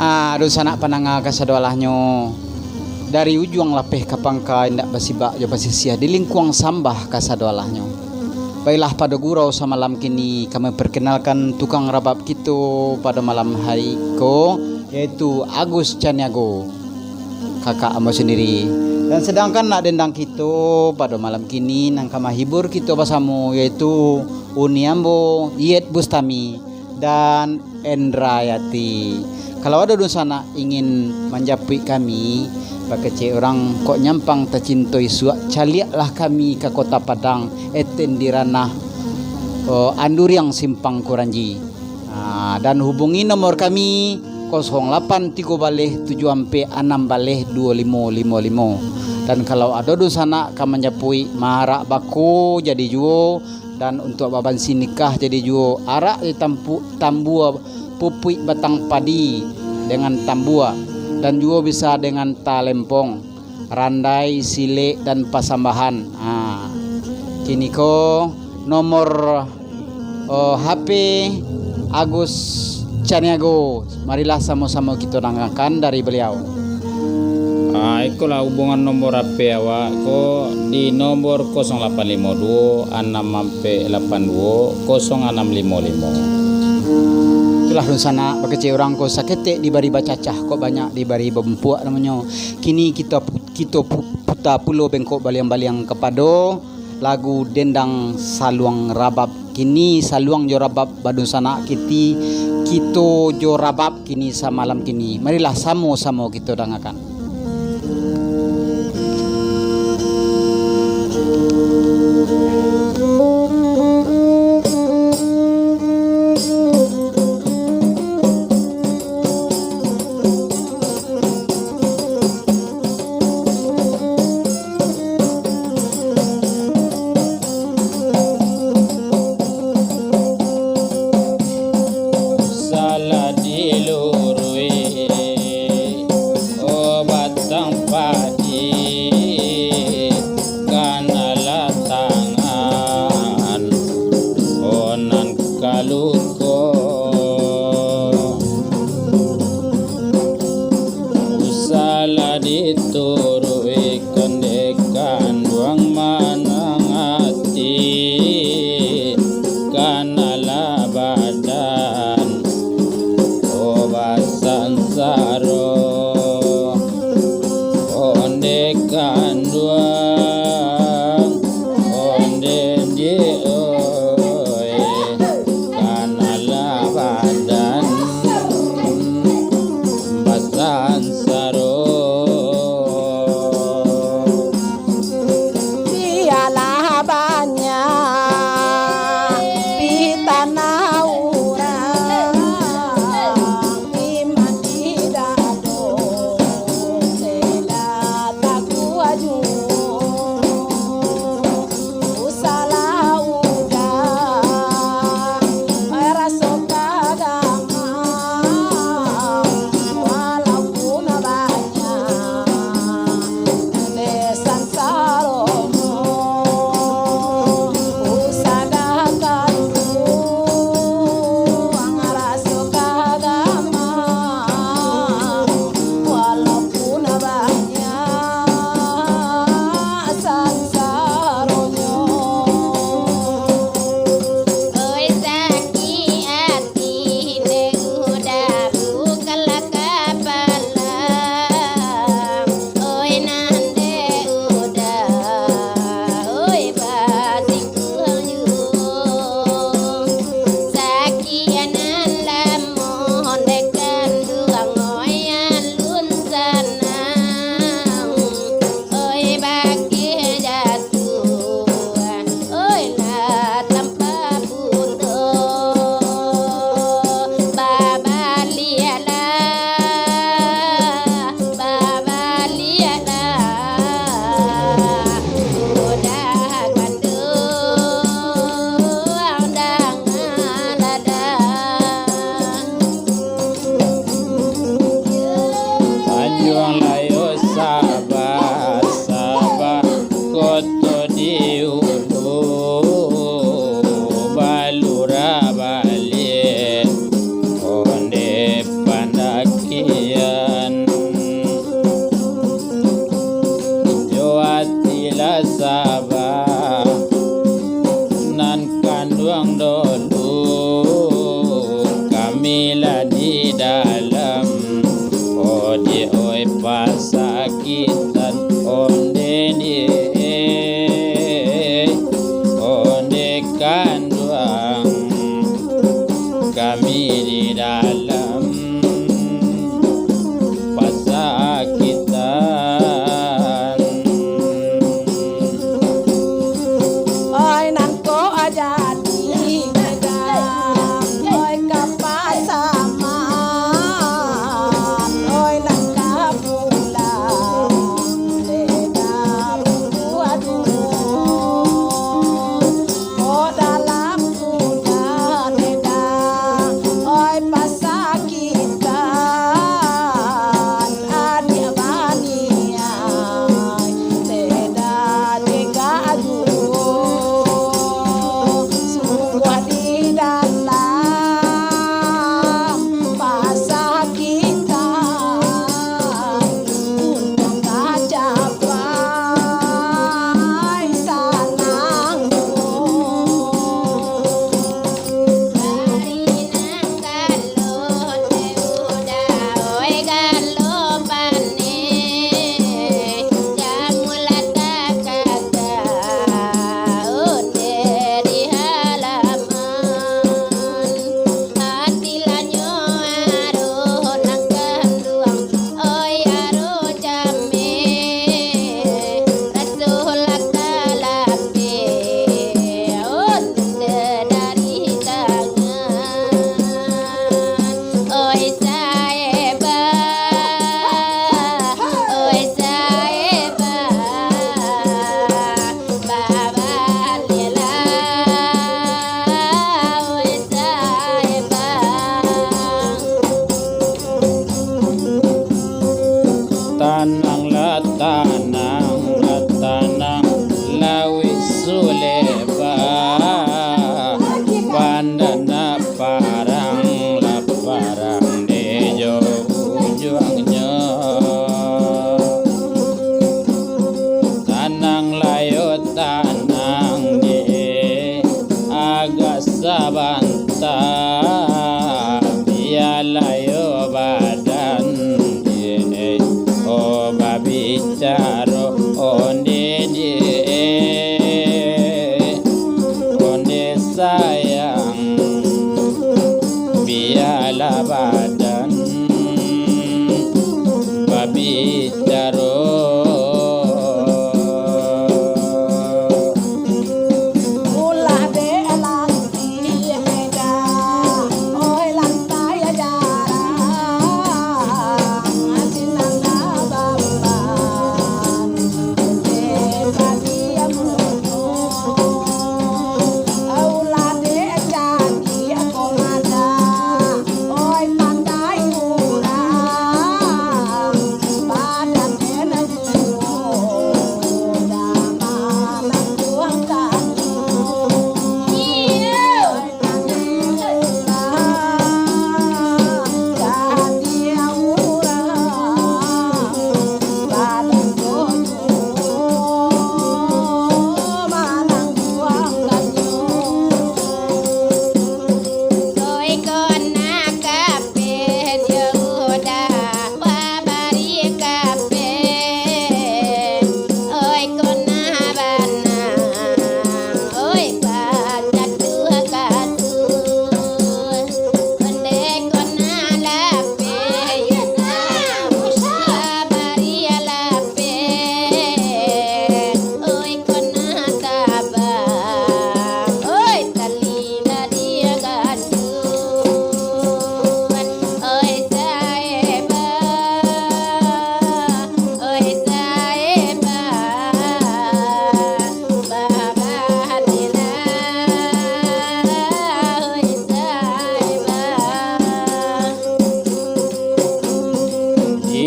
Aduh sanak pananga kasadwalanyo dari ujung lapeh kapangka indak basibak jo pasisia di lingkuang sambah kasadwalanyo. Baiklah pada gurau sama malam kini kami perkenalkan tukang rabab kita pada malam hari ko, yaitu Agus Caniago, kakak amo sendiri. Dan sedangkan nak dendang kita pada malam kini nang kama hibur kita bersama, yaitu Uniambo, Yet Bustami dan Endrayati. Kalau ada di sana ingin menjapui kami, bakece orang kok nyampang tercintoi suak, caliaklah kami ke Kota Padang, eten di ranah Anduriang Simpang Kuranji. Dan hubungi nomor kami 08 baleh 7 ampe 6 baleh 2555. Dan kalau ada di sana kamu menjapui marak baku jadi juo, dan untuk baban sinikah jadi juo arak di tambua pupui batang padi dengan tambua, dan juga bisa dengan talempong, randai, sile dan pasambahan. Kini ko nomor HP Agus Caniago, marilah sama-sama kita dengarkan dari beliau. Ikulah hubungan nomor HP awak ko di nomor 0852 682 0655. Itulah dun sana bakece orang ko sakete di bari bacacah kok banyak di bari bempuak namanya. Kini kita puta pulo bengkok baliang-baliang kepado lagu dendang saluang rabab. Kini saluang jo rabab badun sana kita jo rabab kini samalam kini. Marilah samo-samo kita dengarkan. di dalam ode oi pasakitan onde di onde kanduang kami di dalam pasakitan. Oi nang ko ajadi gadang, oi kapasaman, oi nang kapulang, dedam aduh, oh dalam kuda dedang, oi pasakitan, adia baniai, deda dega aduh. Semua di dalam pasakitan untuk capai sanangku. Tanang latanang lawi suleba pandana parang laparang dejo ujungnya tanang layo tanang di agak sabanta bialayo badan di oh babicaro onde di onde sayang biala badan babicaro Ulah de lanti beda, oi lantai jarang, sinanga bamban, de badia muno. Ulah de jadi komanda, oi pandai urang, badan de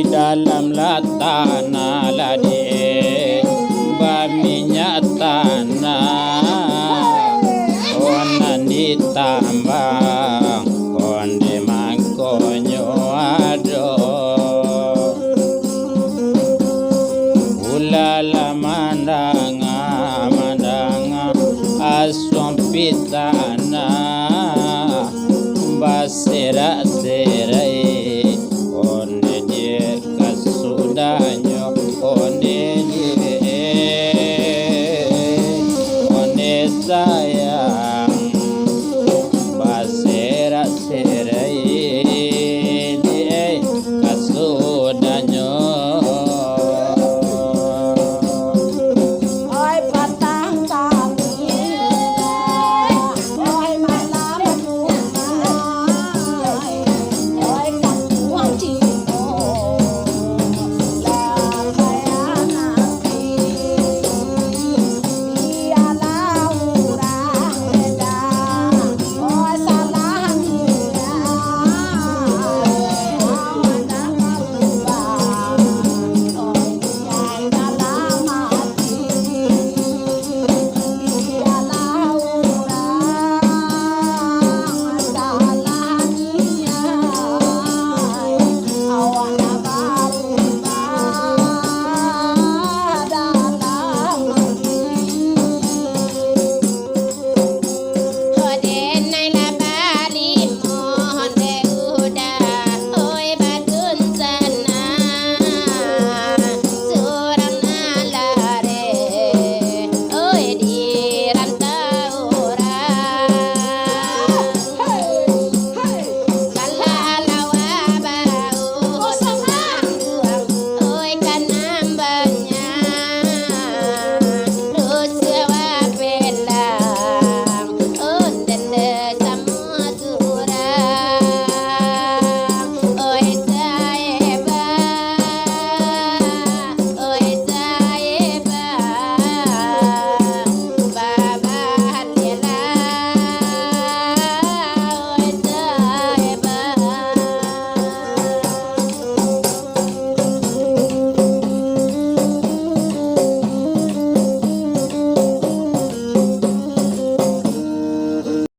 dalam latana lade baminya tanah onan di tanah